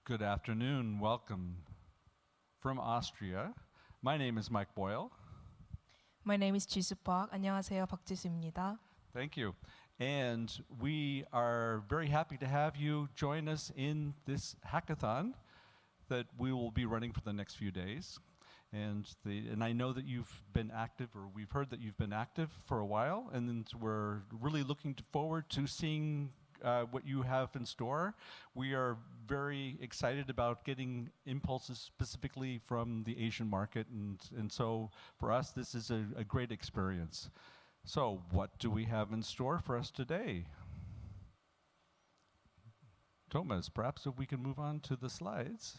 Good afternoon. Welcome from Austria. My name is Mike Boyle. My name is JISU Park. 안녕하세요, 박지수입니다. Thank you. And we are very happy to have you join us in this hackathon that we will be running for the next few days. And I know that you've been active, or we've heard that you've been active for a while, and we're really looking forward to seeing what you have in store. We are very excited about getting impulses specifically from the Asian market, and so for us this is a great experience. So what do we have in store for us today? Thomas, perhaps if we can move on to the slides.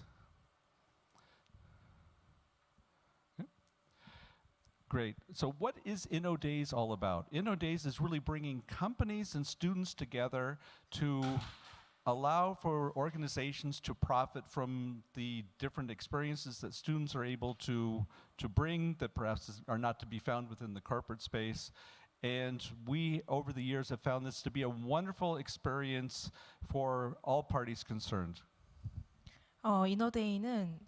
Great. So what is InnoDays all about? InnoDays is really bringing companies and students together to allow for organizations to profit from the different experiences that students are able to bring that perhaps are not to be found within the corporate space. And we, over the years, have found this to be a wonderful experience for all parties concerned. 이노데이는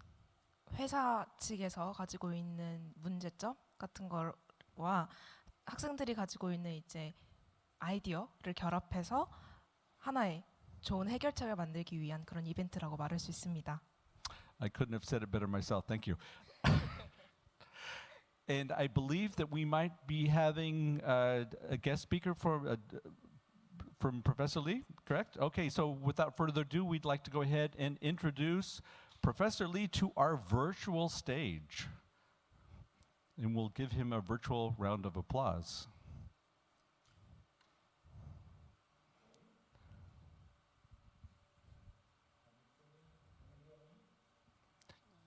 회사 측에서 가지고 있는 문제점 같은 거와 학생들이 가지고 있는 이제 아이디어를 결합해서 하나의 좋은 해결책을 만들기 위한 그런 이벤트라고 말할 수 있습니다. I couldn't have said it better myself. Thank you. And I believe that we might be having a guest speaker from Professor Lee, correct? Okay, so without further ado, we'd like to go ahead and introduce Professor Lee to our virtual stage. And we'll give him a virtual round of applause.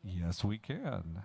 Yes, we can.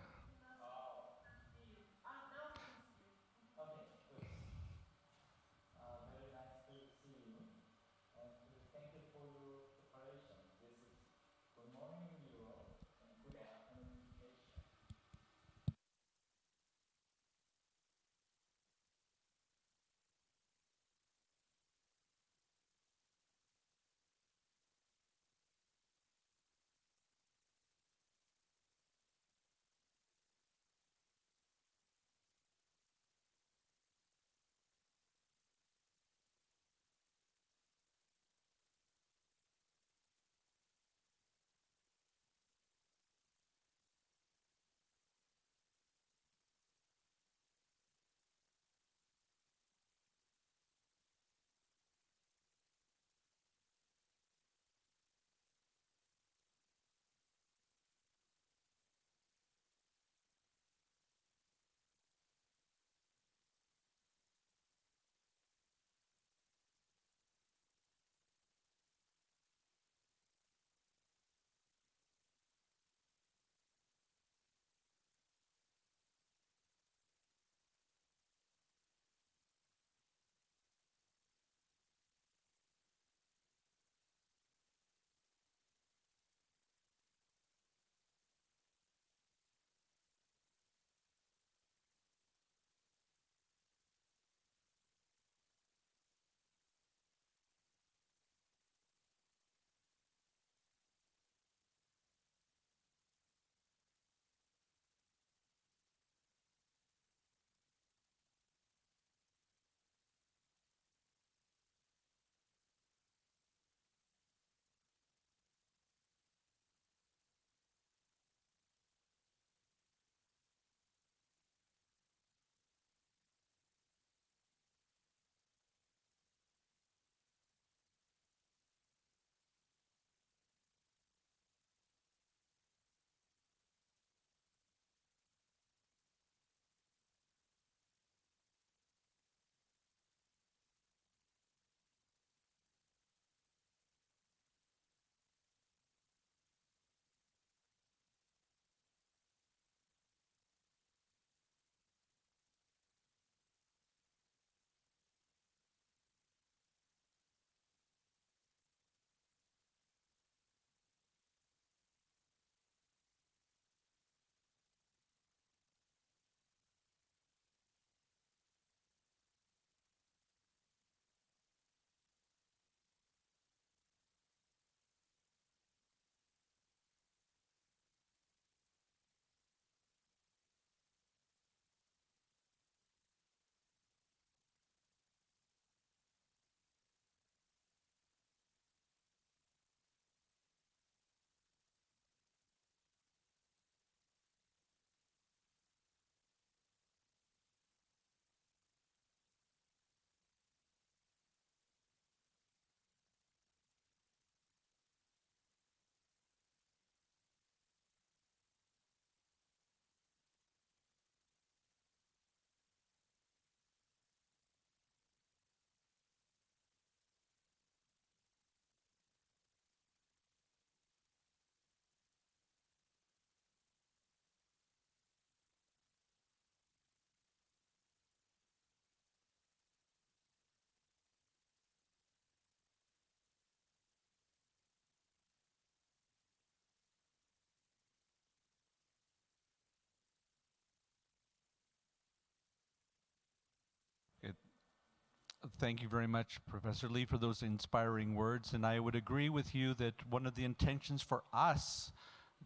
Thank you very much, Professor Lee, for those inspiring words. And I would agree with you that one of the intentions for us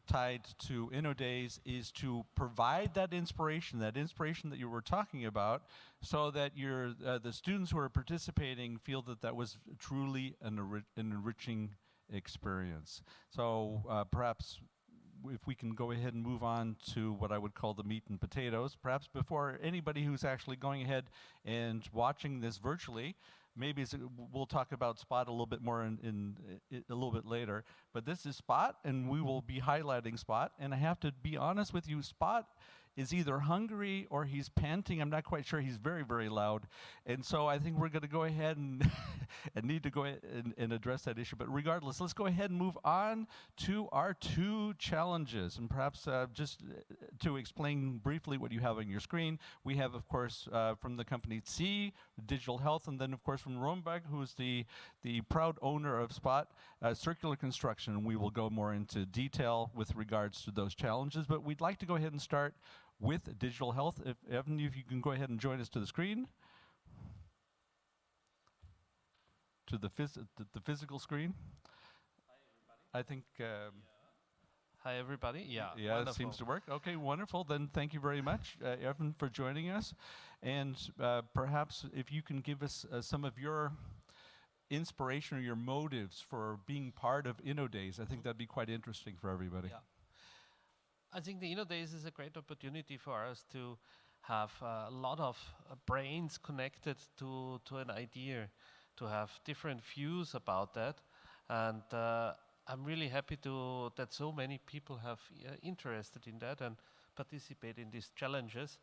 tied to InnoDays is to provide that inspiration that you were talking about, so that the students who are participating feel that that was truly an enriching experience. So perhaps if we can go ahead and move on to what I would call the meat and potatoes, perhaps before anybody who's actually going ahead and watching this virtually, maybe we'll talk about Spot a little bit more in a little bit later, but this is Spot, and we will be highlighting Spot. And I have to be honest with you, Spot is either hungry or he's panting. I'm not quite sure. He's very, very loud. And so I think we're going to go ahead and, and need to go ahead and address that issue. But regardless, let's go ahead and move on to our two challenges. And perhaps just to explain briefly what you have on your screen, we have, of course, from the company C, Digital Health, and then, of course, from Romberg, who's the proud owner of Spot, Circular Construction. We will go more into detail with regards to those challenges. But we'd like to go ahead and start with Digital Health. If Evan, if you can go ahead and join us to the screen, to the physical screen. Hi everybody. I think. Hi everybody. Yeah. Yeah, wonderful. it seems to work. Okay, wonderful. Then thank you very much, Evan, for joining us, and perhaps if you can give us some of your inspiration or your motives for being part of InnoDays. I think that'd be quite interesting for everybody. Yeah. I think the InnoDays is a great opportunity for us to have a lot of brains connected to an idea, to have different views about that, and I'm really happy that so many people have interested in that and participate in these challenges,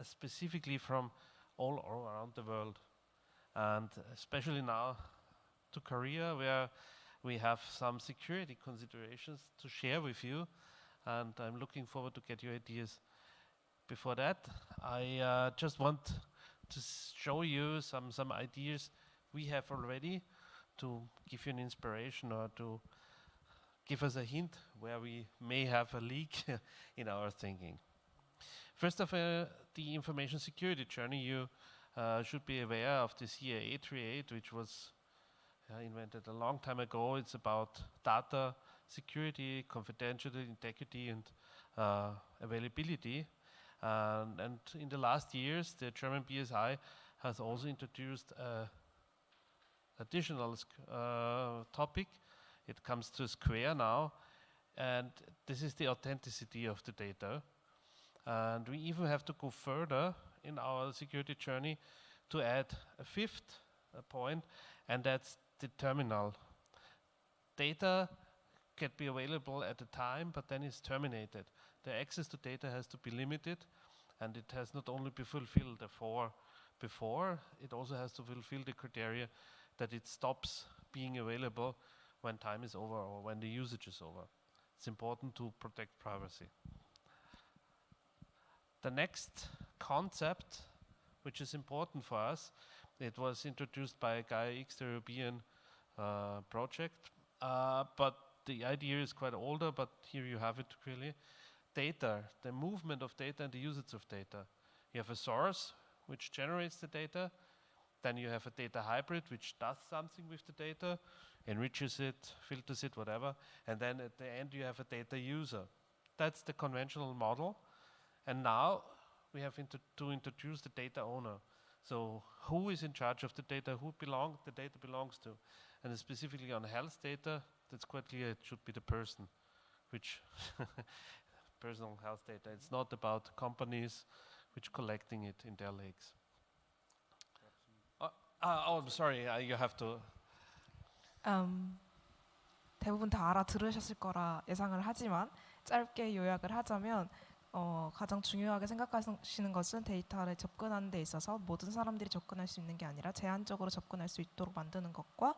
specifically from all around the world, and especially now to Korea, where we have some security considerations to share with you, and I'm looking forward to get your ideas. Before that, I just want to show you some ideas we have already to give you an inspiration or to give us a hint where we may have a leak in our thinking. First of all, the information security journey. You should be aware of the CA 838, which was invented a long time ago. It's about data security, confidentiality, integrity, and availability. And in the last years, the German BSI has also introduced additional topic. It comes to Square now, and this is the authenticity of the data. And we even have to go further in our security journey to add a fifth point, and that's the terminal. Data can be available at a time, but then it's terminated. The access to data has to be limited, and it has not only to fulfill the before, it also has to fulfill the criteria that it stops being available when time is over or when the usage is over. It's important to protect privacy. The next concept, which is important for us, it was introduced by Gaia X, the European project, but the idea is quite older, but here you have it clearly. Data, the movement of data and the usage of data. You have a source which generates the data, then you have a data hybrid which does something with the data, enriches it, filters it, whatever, and then at the end you have a data user. That's the conventional model, and now we have to introduce the data owner. So who is in charge of the data, the data belongs to, and specifically on health data, that's quite clear, it should be the person, which personal health data. It's not about companies which collecting it in their lakes. I'm sorry, you have to. 대부분 다 알아들으셨을 거라 예상을 하지만 짧게 요약을 하자면 가장 중요하게 생각하시는 것은 데이터를 접근하는 데 있어서 모든 사람들이 접근할 수 있는 게 아니라 제한적으로 접근할 수 있도록 만드는 것과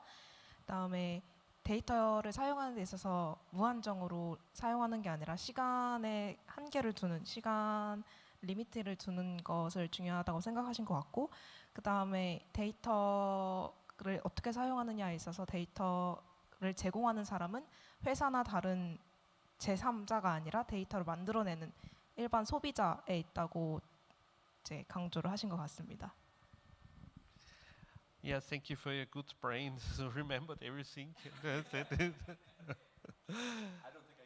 그다음에 데이터를 사용하는 데 있어서 무한정으로 사용하는 게 아니라 시간에 한계를 두는, 시간 리미트를 두는 것을 중요하다고 생각하신 것 같고, 그다음에 데이터를 어떻게 사용하느냐에 있어서 데이터를 제공하는 사람은 회사나 다른 제3자가 아니라 데이터를 만들어내는 일반 소비자에 있다고 이제 강조를 하신 것 같습니다. Yeah, thank you for your good brain. So remembered everything. I don't think I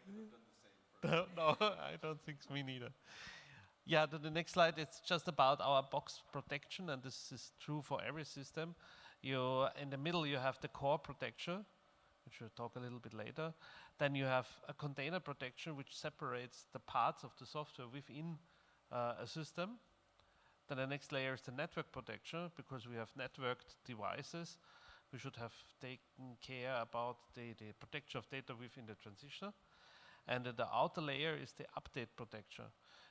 could have done the same. No, I don't think me neither. Yeah, the next slide is just about our box protection, and this is true for every system. In the middle you have the core protection, which we'll talk a little bit later. Then you have a container protection, which separates the parts of the software within a system. Then the next layer is the network protection, because we have networked devices. We should have taken care about the protection of data within the transition. And the outer layer is the update protection,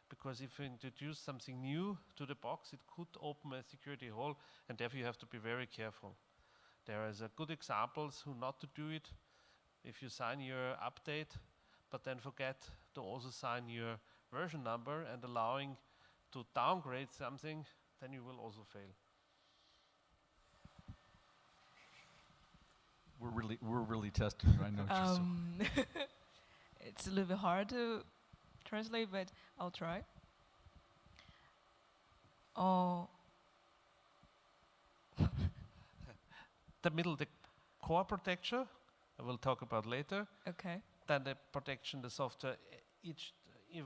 because if you introduce something new to the box, it could open a security hole, and therefore you have to be very careful. There is a good examples who not to do it. If you sign your update, but then forget to also sign your version number and allowing to downgrade something, then you will also fail. We're really testing you, I know, JISU. It's a little bit hard to translate, but I'll try. The middle, the core protection, I will talk about later. Okay. Then the protection, the software,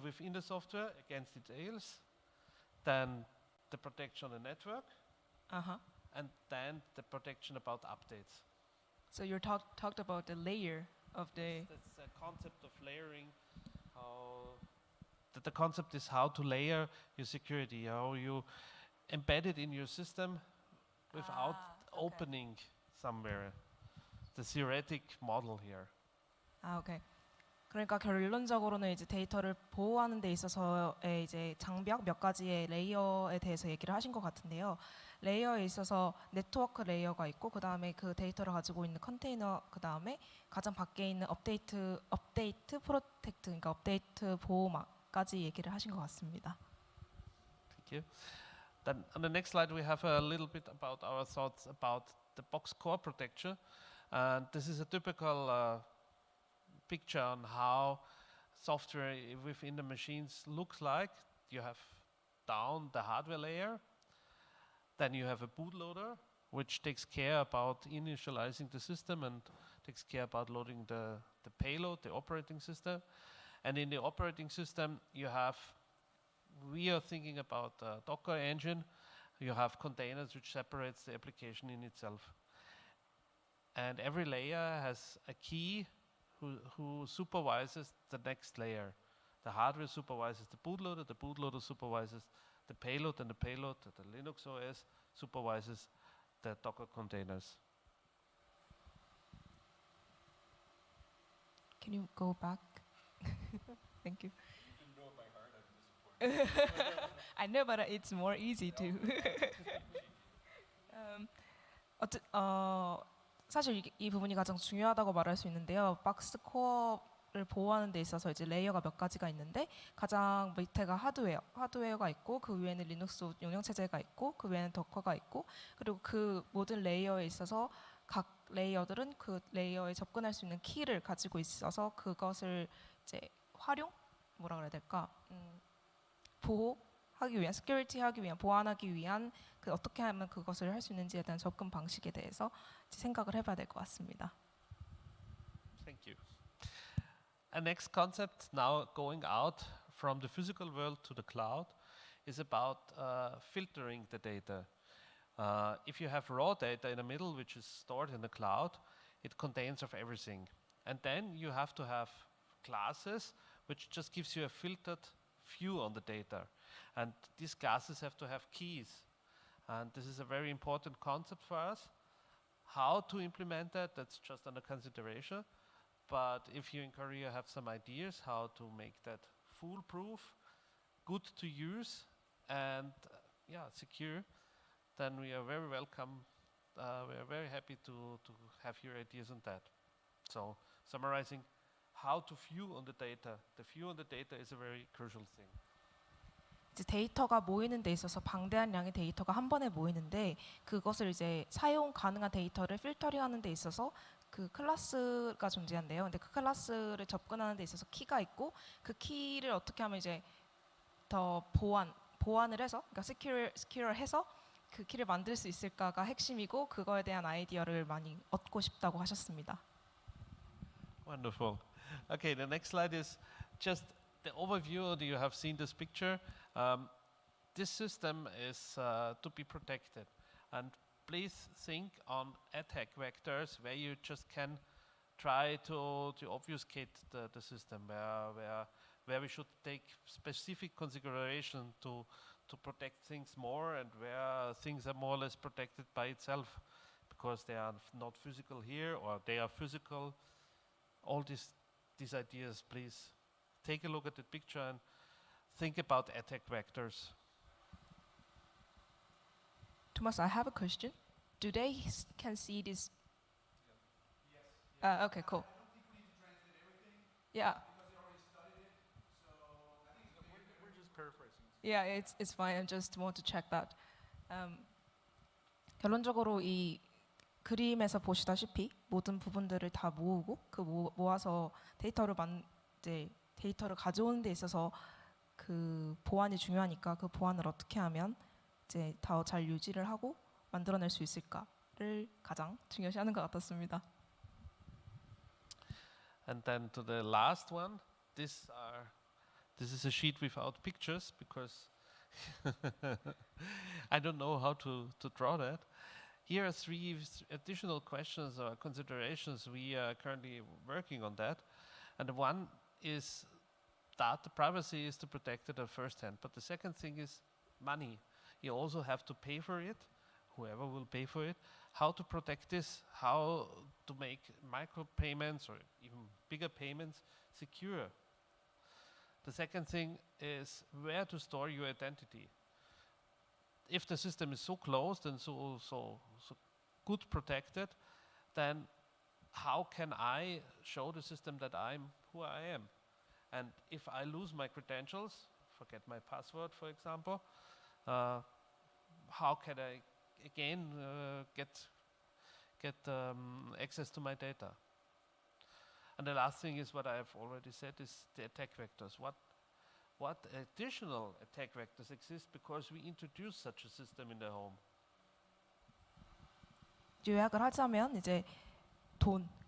within the software against its ailes. Then the protection on the network. And then the protection about updates. So you talked about the layer of the. That's the concept of layering. The concept is how to layer your security, how you embed it in your system without opening somewhere. The theoretic model here. 오케이. 그러니까 결론적으로는 이제 데이터를 보호하는 데 있어서의 이제 장벽 몇 가지의 레이어에 대해서 얘기를 하신 것 같은데요. 레이어에 있어서 네트워크 레이어가 있고 그 다음에 그 데이터를 가지고 있는 컨테이너 그 다음에 가장 밖에 있는 업데이트 프로텍트 그러니까 업데이트 보호막까지 얘기를 하신 것 같습니다. Thank you. Then on the next slide we have a little bit about our thoughts about the box core protection, and this is a typical picture on how software within the machines looks like. You have down the hardware layer, then you have a bootloader which takes care about initializing the system and takes care about loading the payload, the operating system. And in the operating system we are thinking about the Docker engine. You have containers which separates the application in itself. And every layer has a key who supervises the next layer. The hardware supervises the bootloader supervises the payload, and the payload, the Linux OS, supervises the Docker containers. Can you go back? Thank you. You didn't know it by heart, I'm disappointed. I know, but it's more easy to. 사실 이 부분이 가장 중요하다고 말할 수 있는데요. 박스 코어를 보호하는 데 있어서 이제 레이어가 몇 가지가 있는데 가장 밑에가 하드웨어가 있고 그 위에는 리눅스 운영체제가 있고 그 위에는 더커가 있고 그리고 그 모든 레이어에 있어서 각 레이어들은 그 레이어에 접근할 수 있는 키를 가지고 있어서 그것을 이제 뭐라 그래야 될까? 보호하기 위한, 시큐리티 하기 위한, 보완하기 위한 그 어떻게 하면 그것을 할 수 있는지에 대한 접근 방식에 대해서 생각을 해봐야 될 것 같습니다. Thank you. A next concept now going out from the physical world to the cloud is about filtering the data. If you have raw data in the middle which is stored in the cloud, it contains of everything. And then you have to have classes which just gives you a filtered view on the data. And these classes have to have keys. And this is a very important concept for us. How to implement that, that's just under consideration. But if you in Korea have some ideas how to make that foolproof, good to use, and secure, then we are very welcome. We are very happy to have your ideas on that. So summarizing, how to view on the data. The view on the data is a very crucial thing. 이제 데이터가 모이는 데 있어서 방대한 양의 데이터가 한 번에 모이는데 그것을 이제 사용 가능한 데이터를 필터링하는 데 있어서 그 클래스가 존재한대요. 근데 그 클래스를 접근하는 데 있어서 키가 있고 그 키를 어떻게 하면 이제 더 보완을 해서 그러니까 시큐어해서 그 키를 만들 수 있을까가 핵심이고 그거에 대한 아이디어를 많이 얻고 싶다고 하셨습니다. Wonderful. Okay, the next slide is just the overview. You have seen this picture. This system is to be protected. And please think on attack vectors where you just can try to obfuscate the system, where we should take specific consideration to protect things more, and where things are more or less protected by itself because they are not physical here or they are physical. All these ideas, please take a look at the picture and think about attack vectors. Thomas, I have a question. Do they can see this? Yes. Okay, cool. I don't think we need to translate everything Yeah, because they already studied it. So I think it's We're just paraphrasing. yeah, it's fine. I just want to check that. 결론적으로 이 그림에서 보시다시피 모든 부분들을 다 모으고 그 모아서 이제 데이터를 가져오는 데 있어서 그 보안이 중요하니까 그 보안을 어떻게 하면 이제 더 잘 유지를 하고 만들어낼 수 있을까를 가장 중요시하는 것 같았습니다. And then to the last one, this is a sheet without pictures because I don't know how to draw that. Here are three additional questions or considerations. We are currently working on that. And one is data privacy is to protect it at first hand. But the second thing is money. You also have to pay for it, whoever will pay for it. How to protect this, how to make micro payments or even bigger payments secure. The second thing is where to store your identity. If the system is so closed and so good protected, then how can I show the system that I'm who I am? And if I lose my credentials, forget my password, for example, how can I again get access to my data? And the last thing is what I have already said is the attack vectors. What additional attack vectors exist because we introduced such a system in the home? 요약을 하자면 이제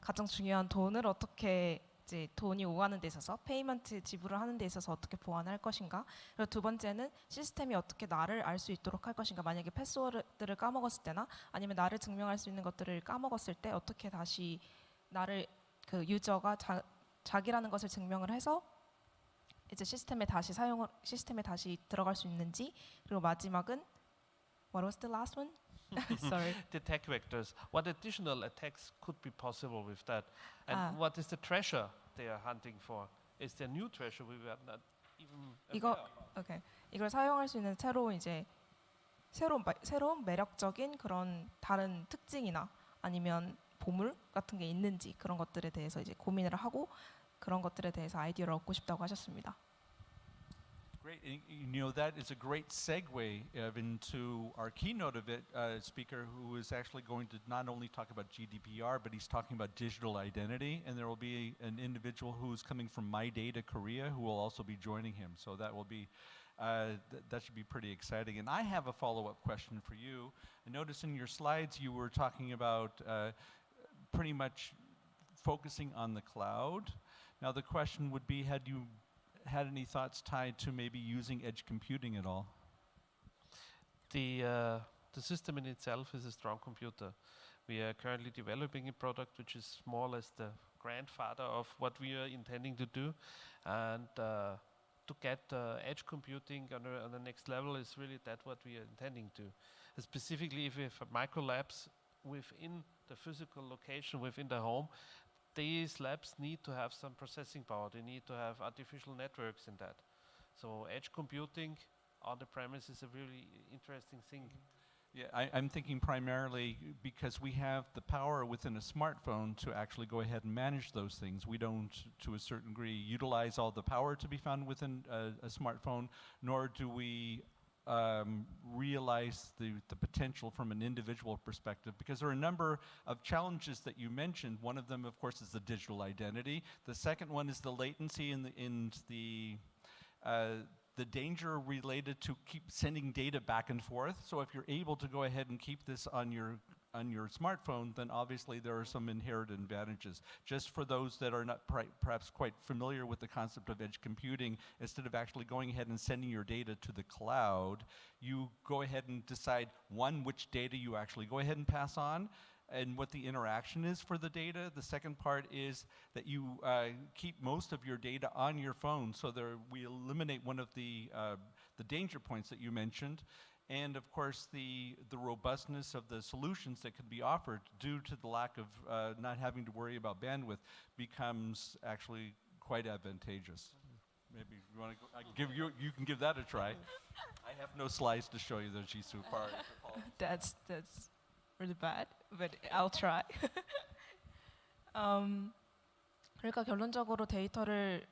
가장 중요한 돈을 어떻게 이제 돈이 오가는 데 있어서 페이먼트 지불을 하는 데 있어서 어떻게 보완할 것인가. 그리고 두 번째는 시스템이 어떻게 나를 알 수 있도록 할 것인가. 만약에 패스워드를 까먹었을 때나 아니면 나를 증명할 수 있는 것들을 까먹었을 때 어떻게 다시 나를 그 유저가 자기라는 것을 증명을 해서 이제 시스템에 다시 들어갈 수 있는지. 그리고 마지막은 What was the last one? Sorry. The attack vectors. What additional attacks could be possible with that? And what is the treasure they are hunting for? Is there new treasure we were not even aware of? 오케이. 이걸 사용할 수 있는 새로운 매력적인 그런 다른 특징이나 아니면 보물 같은 게 있는지 그런 것들에 대해서 이제 고민을 하고 그런 것들에 대해서 아이디어를 얻고 싶다고 하셨습니다. great. That is a great segue into our keynote speaker, who is actually going to not only talk about GDPR, but he's talking about digital identity. And there will be an individual who is coming from My Data Korea who will also be joining him. So that will be that should be pretty exciting. And I have a follow-up question for you. I noticed in your slides you were talking about pretty much focusing on the cloud. Now the question would be, had you had any thoughts tied to maybe using edge computing at all? The system in itself is a strong computer. We are currently developing a product which is more or less the grandfather of what we are intending to do, and to get edge computing on the next level is really what we are intending to. Specifically, if we have micro labs within the physical location within the home, these labs need to have some processing power. They need to have artificial networks in that. So edge computing on the premise is a really interesting thing. Yeah, I'm thinking primarily because we have the power within a smartphone to actually go ahead and manage those things. We don't, to a certain degree, utilize all the power to be found within a smartphone, nor do we realize the potential from an individual perspective, because there are a number of challenges that you mentioned. One of them, of course, is the digital identity. The second one is the latency in the danger related to keep sending data back and forth. So if you're able to go ahead and keep this on your smartphone, then obviously there are some inherent advantages. Just for those that are not perhaps quite familiar with the concept of edge computing, instead of actually going ahead and sending your data to the cloud, you go ahead and decide, one, which data you actually go ahead and pass on, and what the interaction is for the data. The second part is that you keep most of your data on your phone, so we eliminate one of the danger points that you mentioned. And of course, the robustness of the solutions that could be offered due to the lack of not having to worry about bandwidth becomes actually quite advantageous. Maybe you want to you can give that a try. I have no slides to show you the JISU part. That's really bad, but I'll try. 그러니까 결론적으로 데이터를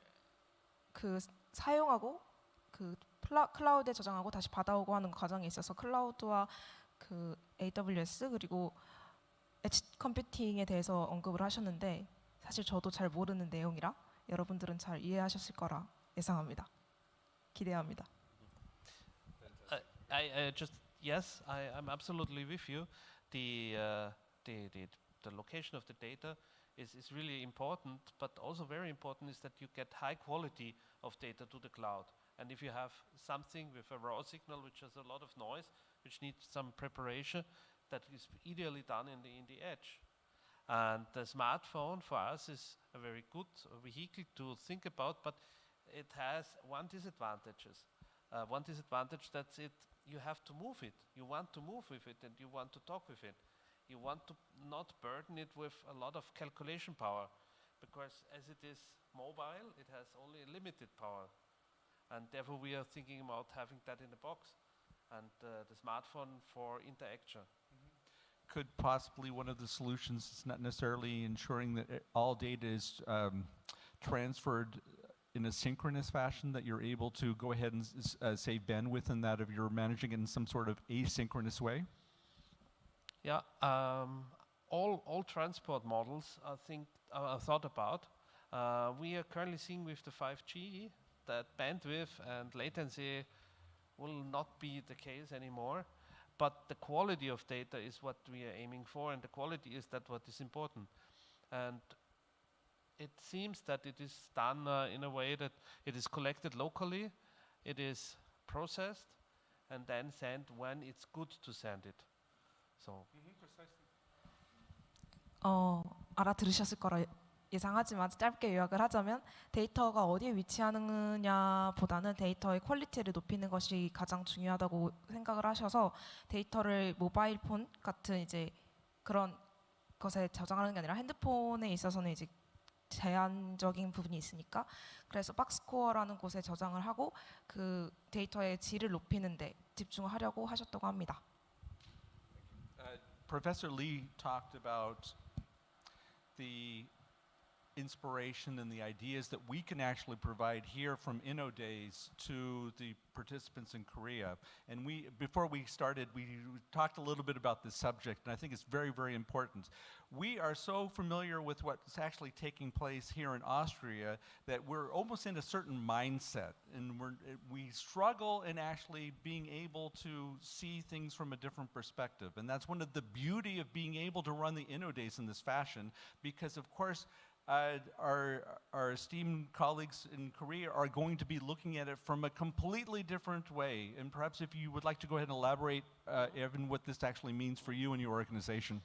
사용하고 클라우드에 저장하고 다시 받아오고 하는 과정에 있어서 클라우드와 AWS 그리고 엣지 컴퓨팅에 대해서 언급을 하셨는데 사실 저도 잘 모르는 내용이라 여러분들은 잘 이해하셨을 거라 예상합니다. 기대합니다. I'm absolutely with you. The location of the data is really important, but also very important is that you get high quality of data to the cloud. And if you have something with a raw signal which has a lot of noise, which needs some preparation, that is ideally done in the edge. And the smartphone for us is a very good vehicle to think about, but it has one disadvantage that you have to move it. You want to move with it and you want to talk with it. You want to not burden it with a lot of calculation power, because as it is mobile, it has only a limited power. And therefore we are thinking about having that in the box and the smartphone for interaction. Could possibly one of the solutions is not necessarily ensuring that all data is transferred in a synchronous fashion, that you're able to go ahead and save bandwidth in that if you're managing it in some sort of asynchronous way? Yeah, all transport models are thought about. We are currently seeing with the 5G that bandwidth and latency will not be the case anymore, but the quality of data is what we are aiming for, and the quality is what is important. And it seems that it is done in a way that it is collected locally, it is processed, and then sent when it's good to send it. So. 알아들으셨을 거라 예상하지만 짧게 요약을 하자면 데이터가 어디에 위치하느냐보다는 데이터의 퀄리티를 높이는 것이 가장 중요하다고 생각을 하셔서 데이터를 모바일 폰 같은 이제 그런 것에 저장하는 게 아니라 핸드폰에 있어서는 이제 제한적인 부분이 있으니까 그래서 박스코어라는 곳에 저장을 하고 그 데이터의 질을 높이는 데 집중하려고 하셨다고 합니다. Professor Lee talked about the inspiration and the ideas that we can actually provide here from InnoDays to the participants in Korea. And before we started, we talked a little bit about this subject, and I think it's very, very important. We are so familiar with what's actually taking place here in Austria that we're almost in a certain mindset, and we struggle in actually being able to see things from a different perspective. And that's one of the beauty of being able to run the InnoDays in this fashion, because of course, our esteemed colleagues in Korea are going to be looking at it from a completely different way. And perhaps if you would like to go ahead and elaborate, Evan, what this actually means for you and your organization.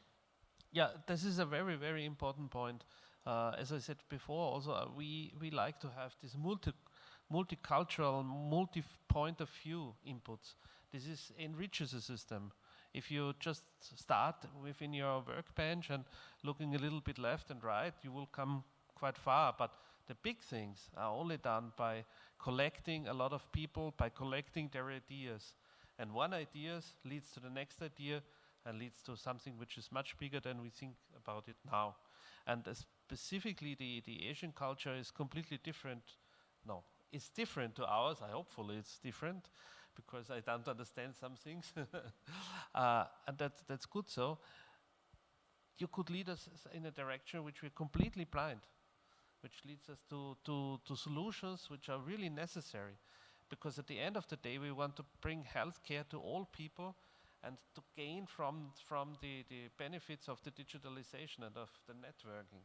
Yeah, this is a very, very important point. As I said before, also we like to have this multicultural, multi-point of view inputs. This enriches the system. If you just start within your workbench and looking a little bit left and right, you will come quite far. But the big things are only done by collecting a lot of people, by collecting their ideas. And one idea leads to the next idea and leads to something which is much bigger than we think about it now. And specifically the Asian culture is completely different. No, it's different to ours. Hopefully it's different, because I don't understand some things. And that's good. So you could lead us in a direction which we're completely blind, which leads us to solutions which are really necessary, because at the end of the day, we want to bring healthcare to all people and to gain from the benefits of the digitalization and of the networking.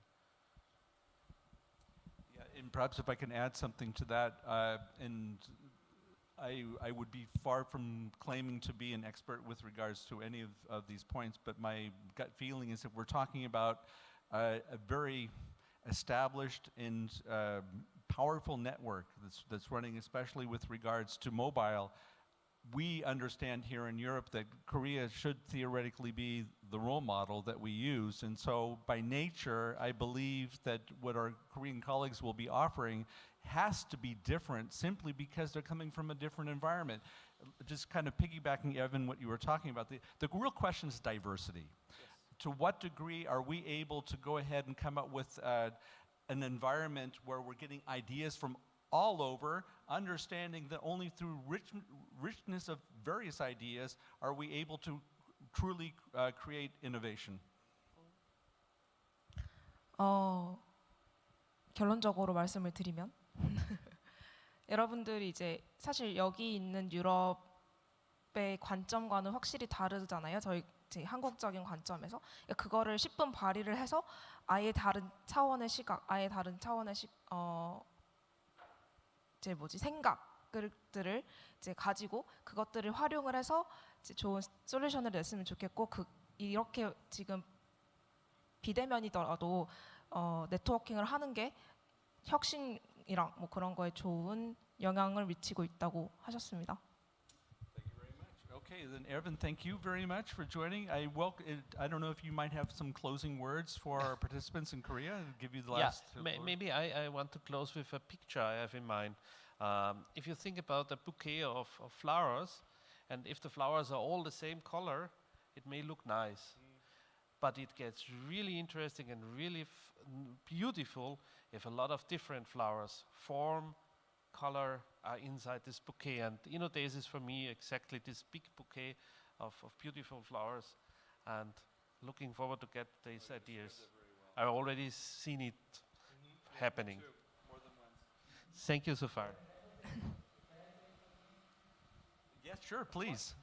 Yeah, and perhaps if I can add something to that, and I would be far from claiming to be an expert with regards to any of these points, but my gut feeling is that we're talking about a very established and powerful network that's running, especially with regards to mobile. We understand here in Europe that Korea should theoretically be the role model that we use, and so by nature, I believe that what our Korean colleagues will be offering has to be different simply because they're coming from a different environment. Just kind of piggybacking, Evan, what you were talking about, the real question is diversity. Yes. To what degree are we able to go ahead and come up with an environment where we're getting ideas from all over, understanding that only through richness of various ideas are we able to truly create innovation? 결론적으로 말씀을 드리면 여러분들이 이제 사실 여기 있는 유럽의 관점과는 확실히 다르잖아요. 저희 이제 한국적인 관점에서 그거를 10분 발휘를 해서 아예 다른 차원의 시각, 아예 다른 차원의 이제 생각들을 이제 가지고 그것들을 활용을 해서 이제 좋은 솔루션을 냈으면 좋겠고 이렇게 지금 비대면이더라도 네트워킹을 하는 게 혁신이랑 뭐 그런 거에 좋은 영향을 미치고 있다고 하셨습니다. Thank you very much. Okay, then Erwin, thank you very much for joining. I don't know if you might have some closing words for our participants in Korea. I'll give you the last. Maybe I want to close with a picture I have in mind. If you think about a bouquet of flowers, and if the flowers are all the same color, it may look nice. But it gets really interesting and really beautiful if a lot of different flowers, form, color are inside this bouquet. And InnoDays is for me exactly this big bouquet of beautiful flowers, and looking forward to get these ideas. I've already seen it happening. More than once. Thank you so far. Yes, sure, please.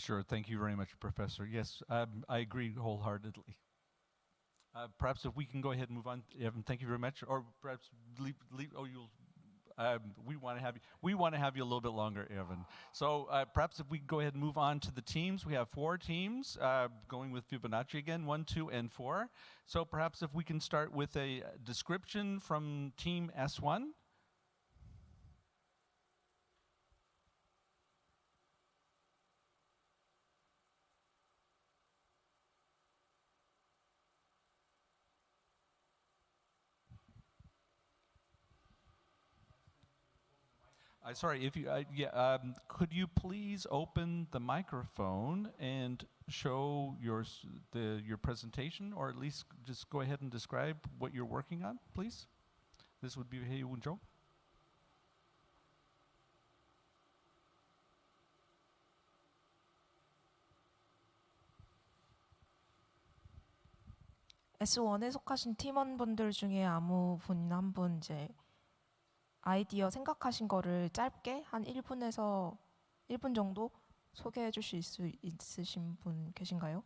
Sure. Thank you very much, Professor. Yes, I agree wholeheartedly. Perhaps if we can go ahead and move on, Evan. Thank you very much. Or perhaps leave. Oh, you'll. We want to have you. We want to have you a little bit longer, Evan. So perhaps if we go ahead and move on to the teams. We have 4 teams going with Fibonacci again: 1, 2, and 4. So perhaps if we can start with a description from Team S1. Sorry, if you, could you please open the microphone and show your presentation, or at least just go ahead and describe what you're working on, please? This would be HEEJO. S1에 속하신 팀원분들 중에 아무 분이나 한 분 이제 아이디어 생각하신 거를 짧게 한 1분에서 1분 정도 소개해 주실 수 있으신 분 계신가요?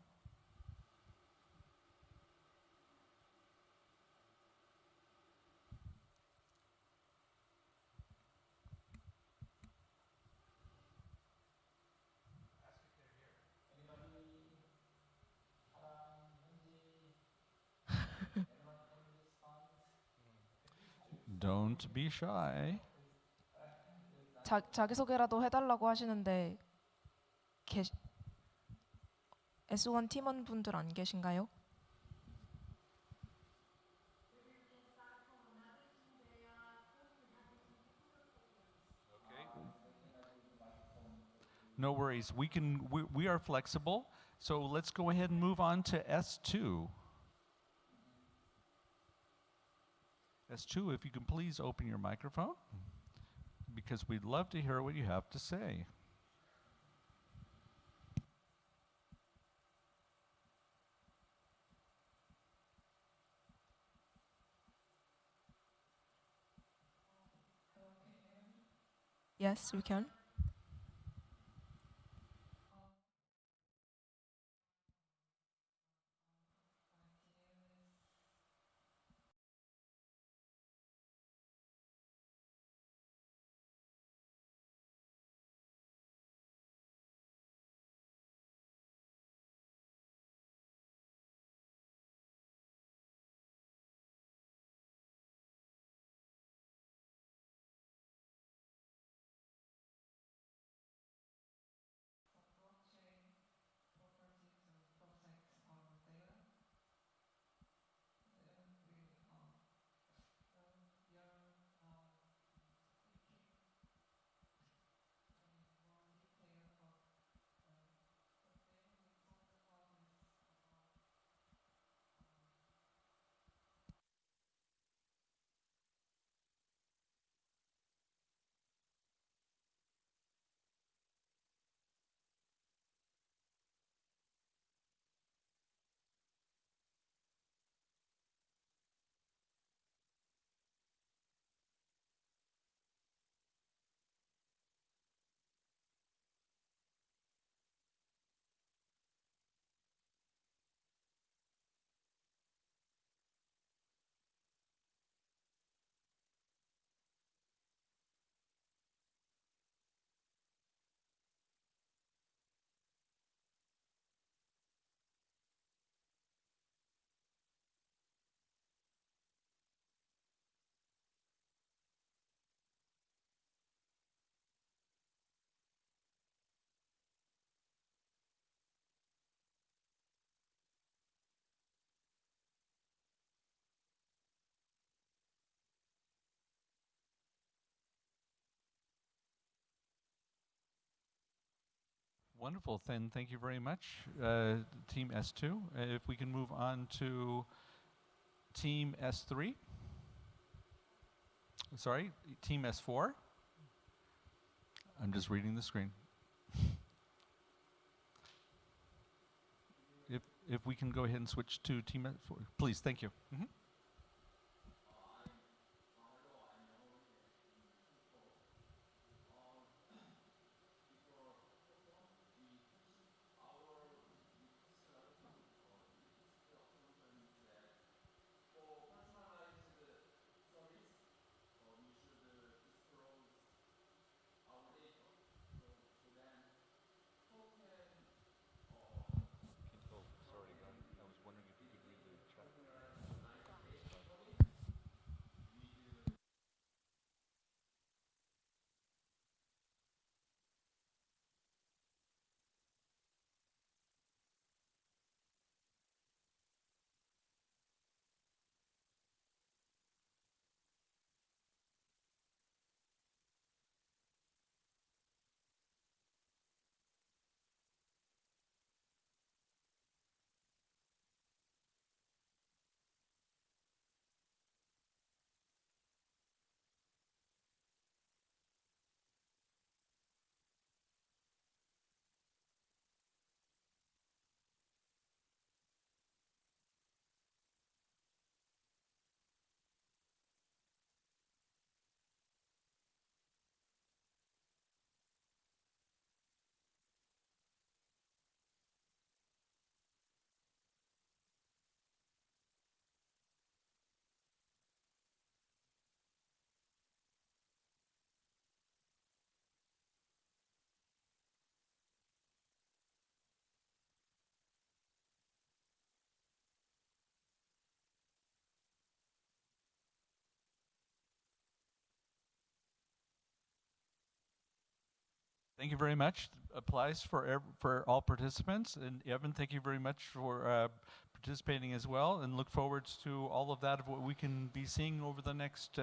Don't be shy. 자기소개라도 해달라고 하시는데 S1 팀원분들 안 계신가요? No worries. We are flexible. So let's go ahead and move on to S2. S2, if you can please open your microphone, because we'd love to hear what you have to say. Yes, we can. Wonderful. Then thank you very much, Team S2. If we can move on to Team S3. Sorry, Team S4. I'm just reading the screen. If we can go ahead and switch to Team S4, please. Thank you. Mm-hmm. Thank you very much. Applies for all participants. And Evan, thank you very much for participating as well, and look forward to all of that of what we can be seeing over the next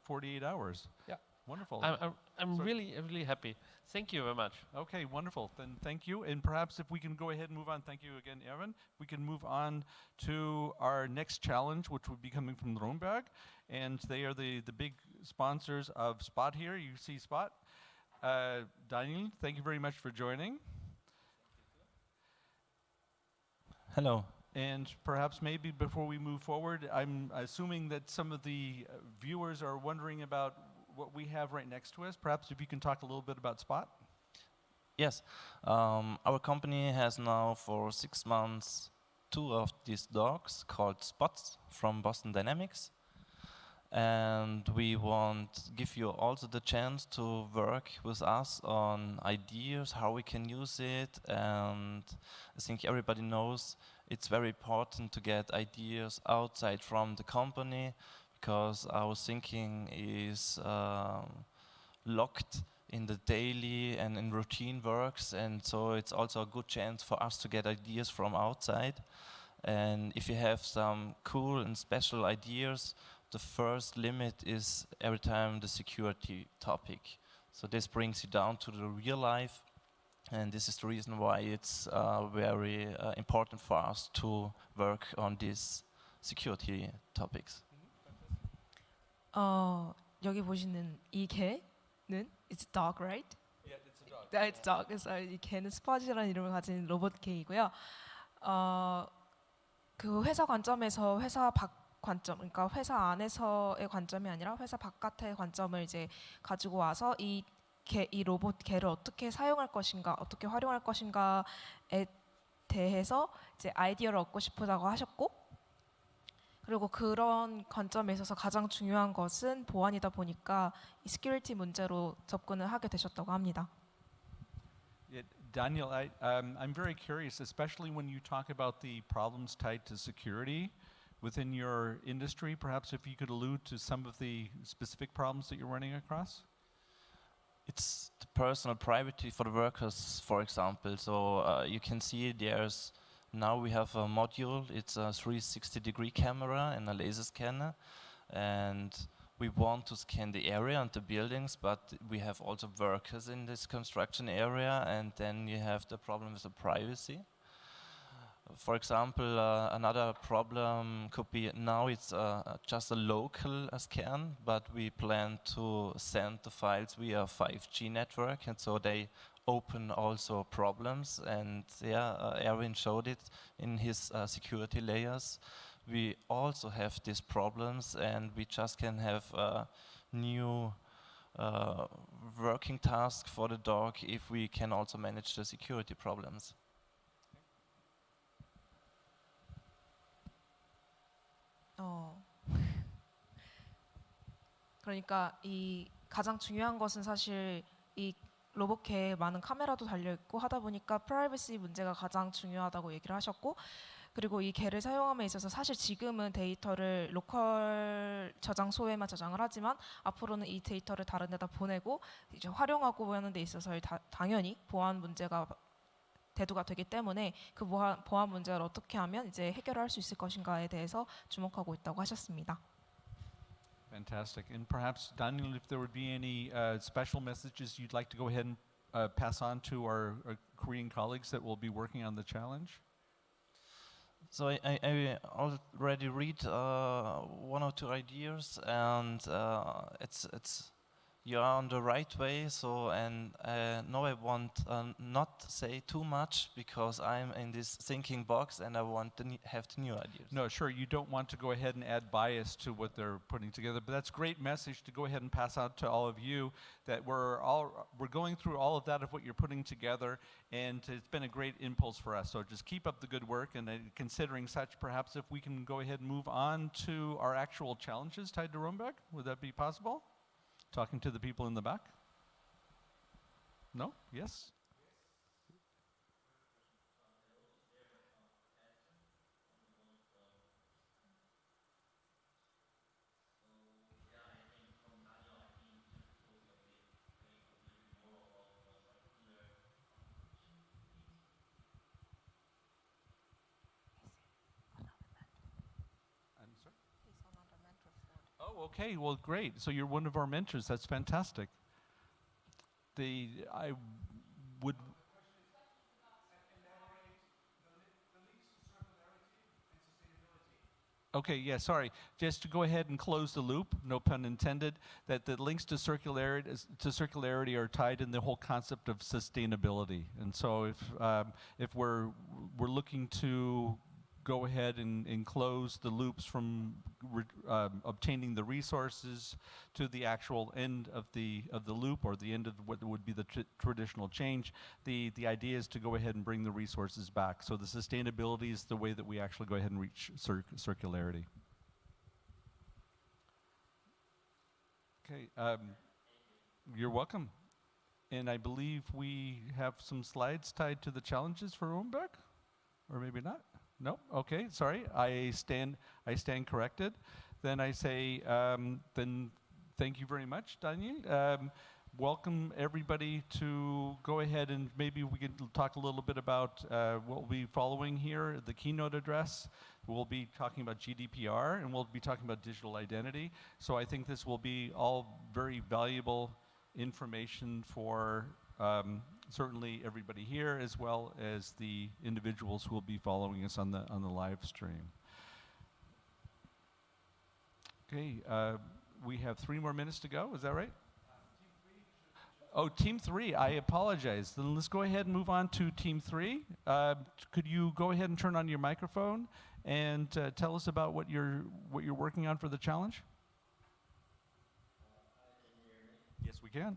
48 hours. Yeah. Wonderful. I'm So- really happy. Thank you very much. Okay, wonderful. Then thank you. And perhaps if we can go ahead and move on, thank you again, Evan. We can move on to our next challenge, which would be coming from Nürnberg. And they are the big sponsors of Spot here. You see Spot. Daniel, thank you very much for joining. Hello. And perhaps maybe before we move forward, I'm assuming that some of the viewers are wondering about what we have right next to us. Perhaps if you can talk a little bit about Spot. Yes, our company has now for 6 months 2 of these dogs called Spots from Boston Dynamics. And we want to give you also the chance to work with us on ideas, how we can use it. And I think everybody knows it's very important to get ideas outside from the company, because our thinking is locked in the daily and in routine works, and so it's also a good chance for us to get ideas from outside. And if you have some cool and special ideas, the first limit is every time the security topic. So this brings you down to the real life, and this is the reason why it's very important for us to work on these security topics. 여기 보시는 이 개는 it's a dog, right? Yeah, it's a dog. Yeah, it's a dog. 그래서 이 개는 스팟이라는 이름을 가진 로봇 개이고요. 그 회사 관점에서 회사 밖 관점, 그러니까 회사 안에서의 관점이 아니라 회사 바깥의 관점을 이제 가지고 와서 이 로봇 개를 어떻게 사용할 것인가, 어떻게 활용할 것인가에 대해서 이제 아이디어를 얻고 싶다고 하셨고, 그리고 그런 관점에 있어서 가장 중요한 것은 보안이다 보니까 이 시큐리티 문제로 접근을 하게 되셨다고 합니다. Yeah, Daniel, I'm very curious, especially when you talk about the problems tied to security within your industry. Perhaps if you could allude to some of the specific problems that you're running across? It's the personal privacy for the workers, for example. So you can see now we have a module. It's a 360-degree camera and a laser scanner, and we want to scan the area and the buildings, but we have also workers in this construction area, and then you have the problem with the privacy. For example, another problem could be now it's just a local scan, but we plan to send the files via 5G network, and so they open also problems. And ERWIN showed it in his security layers. We also have these problems, and we just can have a new working task for the dog if we can also manage the security problems. 그러니까 이 가장 중요한 것은 사실 이 로봇개에 많은 카메라도 달려 있고 하다 보니까 프라이버시 문제가 가장 중요하다고 얘기를 하셨고, 그리고 이 개를 사용함에 있어서 사실 지금은 데이터를 로컬 저장소에만 저장을 하지만 앞으로는 이 데이터를 다른 데다 보내고 이제 활용하고 하는 데 있어서 당연히 보안 문제가 대두가 되기 때문에 그 보안 문제를 어떻게 하면 이제 해결할 수 있을 것인가에 대해서 주목하고 있다고 하셨습니다. Fantastic. And perhaps, Daniel, if there would be any special messages you'd like to go ahead and pass on to our Korean colleagues that will be working on the challenge? So I already read 1 or 2 ideas, and it's you're on the right way. So now I want not say too much because I'm in this thinking box and I want to have the new ideas. No, sure. You don't want to go ahead and add bias to what they're putting together, but that's a great message to go ahead and pass out to all of you that we're going through all of that of what you're putting together, and it's been a great impulse for us. So just keep up the good work, and considering such, perhaps if we can go ahead and move on to our actual challenges tied to Nürnberg, would that be possible? Talking to the people in the back? No? Yes? Oh, okay. Well, great. So you're one of our mentors. That's fantastic. I would. Okay, yeah, sorry. Just to go ahead and close the loop, no pun intended, that the links to circularity are tied in the whole concept of sustainability. And so if we're looking to go ahead and close the loops from obtaining the resources to the actual end of the loop, or the end of what would be the traditional change, the idea is to go ahead and bring the resources back. So the sustainability is the way that we actually go ahead and reach circularity. Okay, you're welcome. And I believe we have some slides tied to the challenges for Umberg, or maybe not. No? Okay, sorry. I stand corrected. Then I say, then thank you very much, Daniel. Welcome everybody to go ahead and maybe we can talk a little bit about what we'll be following here, the keynote address. We'll be talking about GDPR and we'll be talking about digital identity. So I think this will be all very valuable information for certainly everybody here, as well as the individuals who will be following us on the live stream. Okay, we have 3 more minutes to go. Is that right? Oh, Team 3. I apologize. Then let's go ahead and move on to Team 3. Could you go ahead and turn on your microphone and tell us about what you're working on for the challenge? Yes, we can.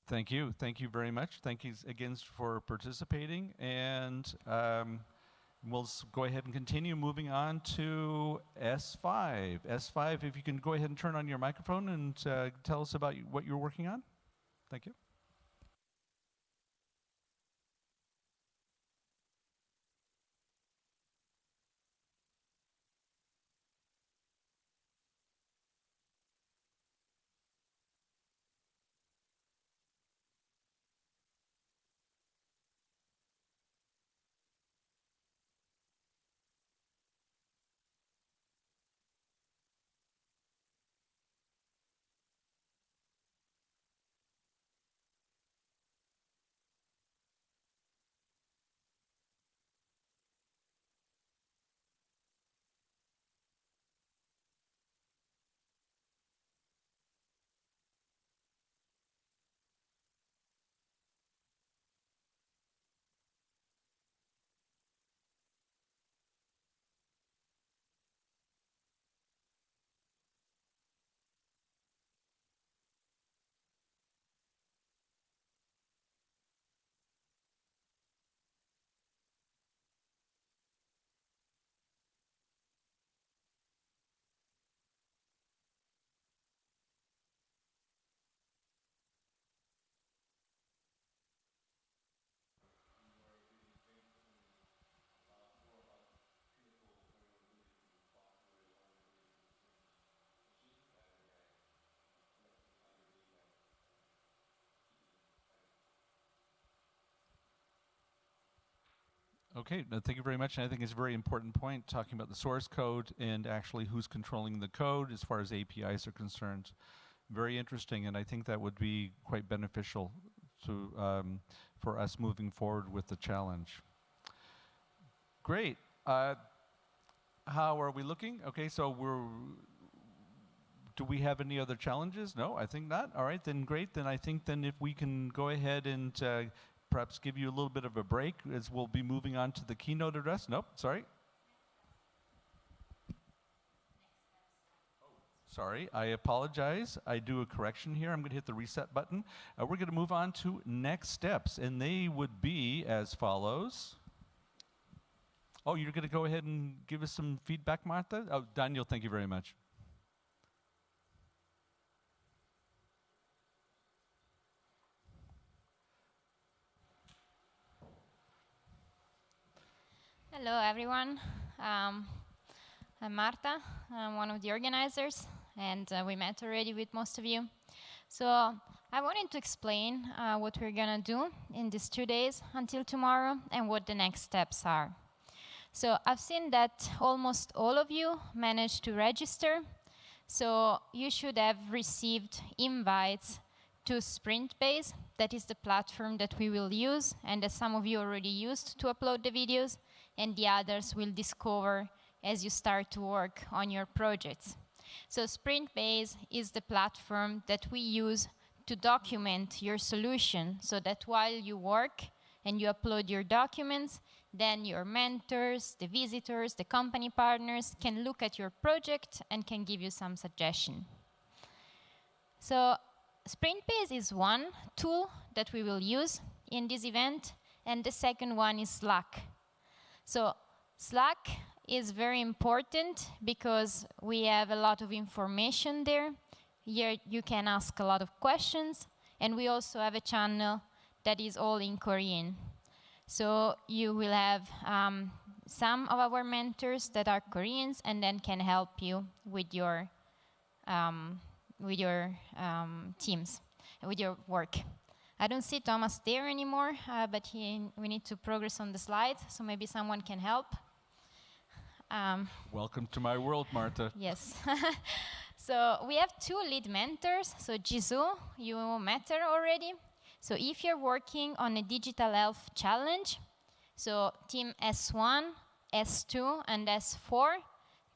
Thank you. Thank you very much. Thank you again for participating. And we'll go ahead and continue moving on to S5. S5, if you can go ahead and turn on your microphone and tell us about what you're working on. Thank you. Okay, no, thank you very much. And I think it's a very important point talking about the source code and actually who's controlling the code as far as APIs are concerned. Very interesting, and I think that would be quite beneficial to, for us moving forward with the challenge. Great. How are we looking? Okay, so do we have any other challenges? No, I think not. All right, then great. Then I think then if we can go ahead and perhaps give you a little bit of a break as we'll be moving on to the keynote address. Nope, sorry. Sorry, I apologize. I do a correction here. I'm going to hit the reset button. We're going to move on to next steps, and they would be as follows. Oh, you're going to go ahead and give us some feedback, Martha? Oh, Daniel, thank you very much. Hello, everyone. I'm Marta. I'm one of the organizers, and we met already with most of you. So I wanted to explain what we're going to do in these 2 days until tomorrow and what the next steps are. So I've seen that almost all of you managed to register. So you should have received invites to SprintBase. That is the platform that we will use and that some of you already used to upload the videos, and the others will discover as you start to work on your projects. So SprintBase is the platform that we use to document your solution so that while you work and you upload your documents, then your mentors, the visitors, the company partners can look at your project and can give you some suggestion. So SprintBase is one tool that we will use in this event, and the second one is Slack. So Slack is very important because we have a lot of information there. Here you can ask a lot of questions, and we also have a channel that is all in Korean. So you will have some of our mentors that are Koreans and then can help you with your teams, with your work. I don't see Thomas there anymore, but we need to progress on the slides, so maybe someone can help. Welcome to my world, Martha. Yes. So we have 2 lead mentors. So JISU, you met her already. So if you're working on a digital health challenge, so team S1, S2, and S4,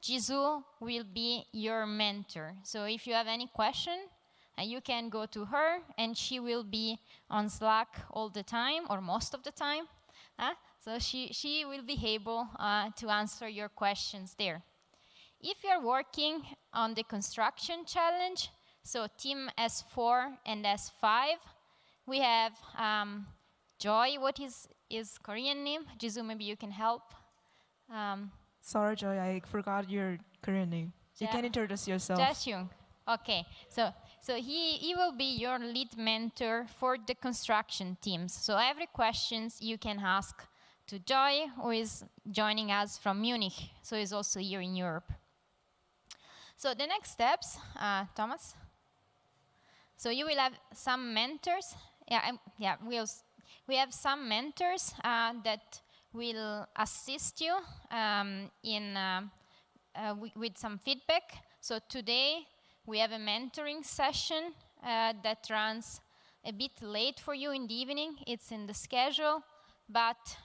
JISU will be your mentor. So if you have any question, you can go to her, and she will be on Slack all the time, or most of the time. So she will be able to answer your questions there. If you're working on the construction challenge, so team S4 and S5, we have Joy. What is Korean name? JISU, maybe you can help. Sorry, Joy, I forgot your Korean name. You can introduce yourself. Jaehyung. Okay, so he will be your lead mentor for the construction teams. So every questions you can ask to Joy, who is joining us from Munich, so he's also here in Europe. So the next steps, Thomas. So you will have some mentors. We have some mentors that will assist you with some feedback. So today we have a mentoring session that runs a bit late for you in the evening. It's in the schedule, but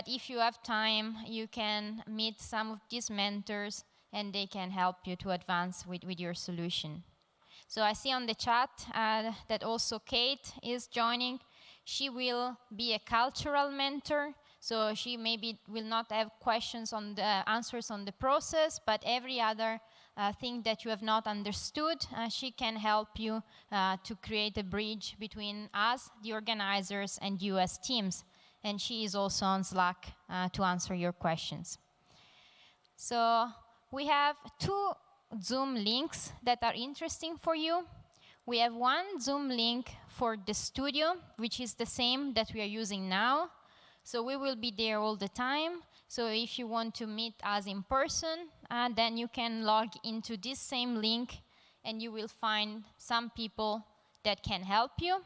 if you have time, you can meet some of these mentors and they can help you to advance with your solution. So I see on the chat that also Kate is joining. She will be a cultural mentor, so she maybe will not have questions on the answers on the process, but every other thing that you have not understood, she can help you to create a bridge between us, the organizers, and you as teams. And she is also on Slack to answer your questions. So we have 2 Zoom links that are interesting for you. We have one Zoom link for the studio, which is the same that we are using now. So we will be there all the time. So if you want to meet us in person, then you can log into this same link and you will find some people that can help you.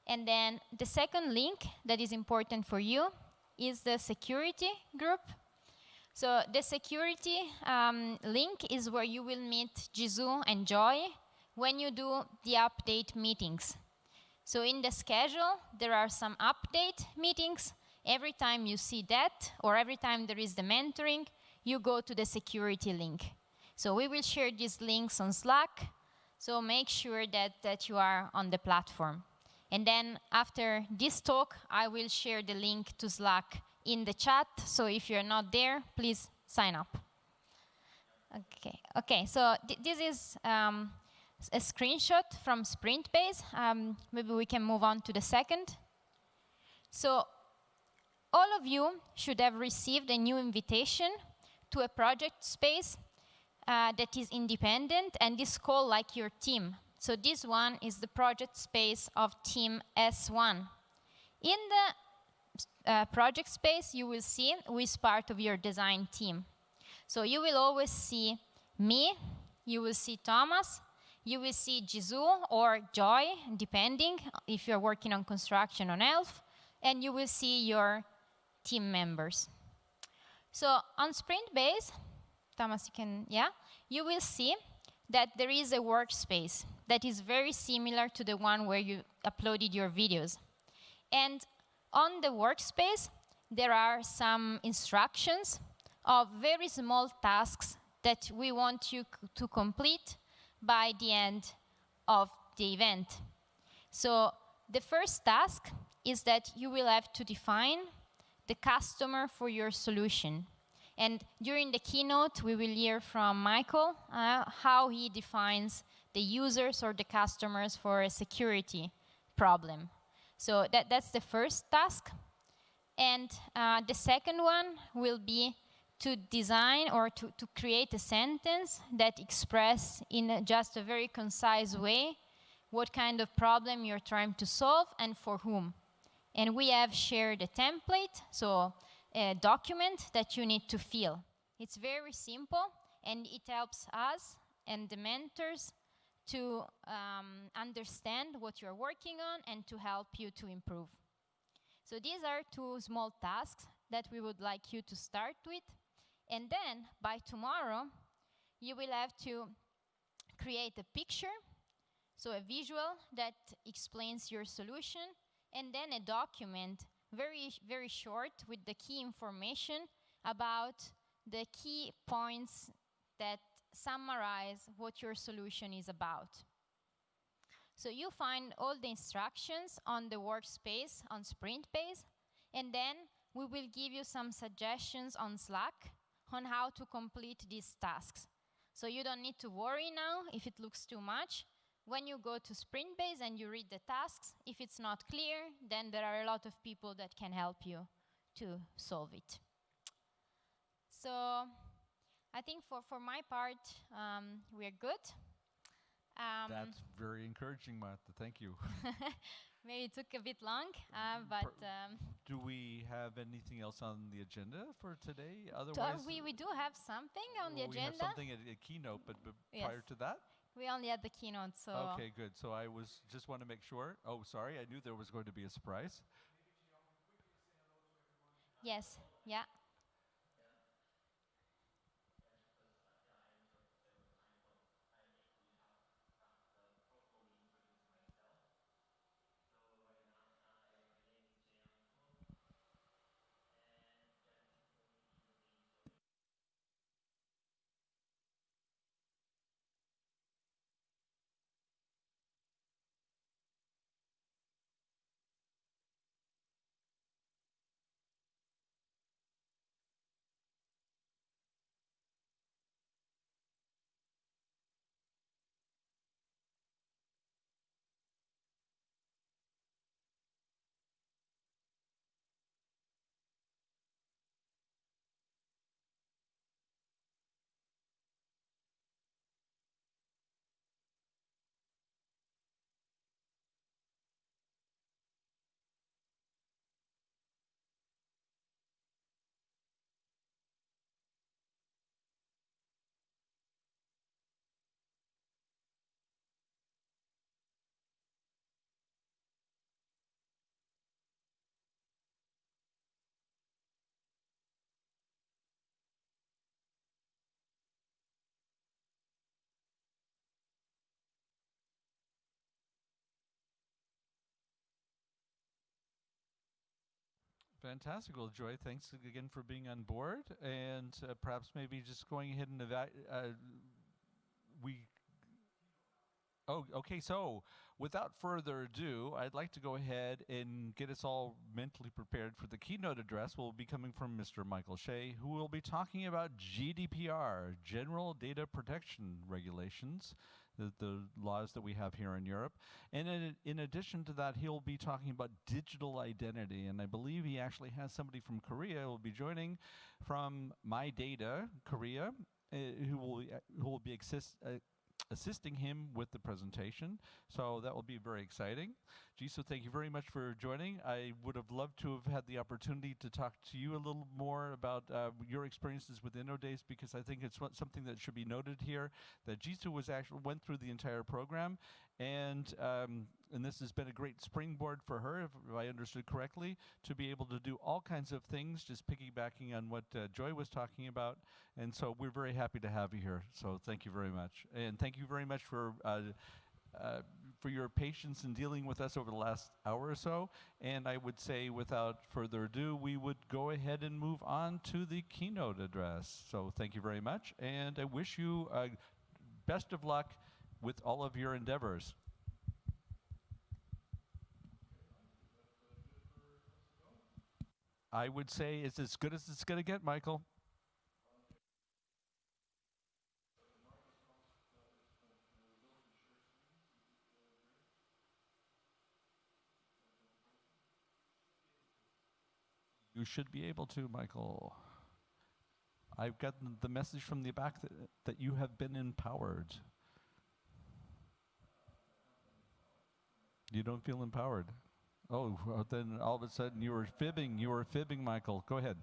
And then the second link that is important for you is the security group. So the security link is where you will meet JISU and Joy when you do the update meetings. So in the schedule, there are some update meetings. Every time you see that, or every time there is the mentoring, you go to the security link. So we will share these links on Slack, so make sure that you are on the platform. And then after this talk, I will share the link to Slack in the chat, so if you're not there, please sign up. Okay. So this is a screenshot from Sprint Base. Maybe we can move on to the second. So all of you should have received a new invitation to a project space that is independent and is called like your team. So this one is the project space of team S1. In the project space, you will see who is part of your design team. So you will always see me, you will see Thomas, you will see JISU or Joy, depending if you're working on construction on ELF, and you will see your team members. So on Sprint Base, Thomas, you will see that there is a workspace that is very similar to the one where you uploaded your videos. And on the workspace, there are some instructions of very small tasks that we want you to complete by the end of the event. So the first task is that you will have to define the customer for your solution. And during the keynote, we will hear from Michael how he defines the users or the customers for a security problem. So that's the first task. And the second one will be to design or to create a sentence that expresses in just a very concise way what kind of problem you're trying to solve and for whom. And we have shared a template, so a document that you need to fill. It's very simple, and it helps us and the mentors to understand what you're working on and to help you to improve. So these are two small tasks that we would like you to start with. And then, by tomorrow, you will have to create a picture, so a visual that explains your solution, and then a document, very, very short, with the key information about the key points that summarize what your solution is about. So you find all the instructions on the workspace on Sprint Base, and then we will give you some suggestions on Slack on how to complete these tasks. So you don't need to worry now if it looks too much. When you go to Sprint Base and you read the tasks, if it's not clear, then there are a lot of people that can help you to solve it. So I think for my part, we're good. That's very encouraging, Martha. Thank you. Maybe it took a bit long, but... do we have anything else on the agenda for today? Otherwise, we do have something on the agenda. We have something at a keynote, but Yes. prior to that? We only had the keynote, so... Okay, good. So I just want to make sure. Oh, sorry, I knew there was going to be a surprise. Yes, yeah. Fantastic. Well, Joy, thanks again for being on board. And perhaps maybe just going ahead and we Oh, okay. So, without further ado, I'd like to go ahead and get us all mentally prepared for the keynote address. Will be coming from Mr. Michael Shea, who will be talking about GDPR, General Data Protection Regulations, the laws that we have here in Europe. And in addition to that, he'll be talking about digital identity. And I believe he actually has somebody from Korea who will be joining from My Data, Korea, who will be assisting him with the presentation. So that will be very exciting. JISU, thank you very much for joining. I would have loved to have had the opportunity to talk to you a little more about your experiences with InnoDays, because I think it's something that should be noted here, that JISU went through the entire program, and this has been a great springboard for her, if I understood correctly, to be able to do all kinds of things, just piggybacking on what Joy was talking about. And so we're very happy to have you here. So thank you very much. And thank you very much for your patience in dealing with us over the last hour or so. And I would say, without further ado, we would go ahead and move on to the keynote address. So thank you very much. And I wish you best of luck with all of your endeavors. I would say it's as good as it's going to get, Michael. You should be able to, Michael. I've gotten the message from the back that you have been empowered. You don't feel empowered. Oh, well, then all of a sudden you were fibbing. You were fibbing, Michael. Go ahead.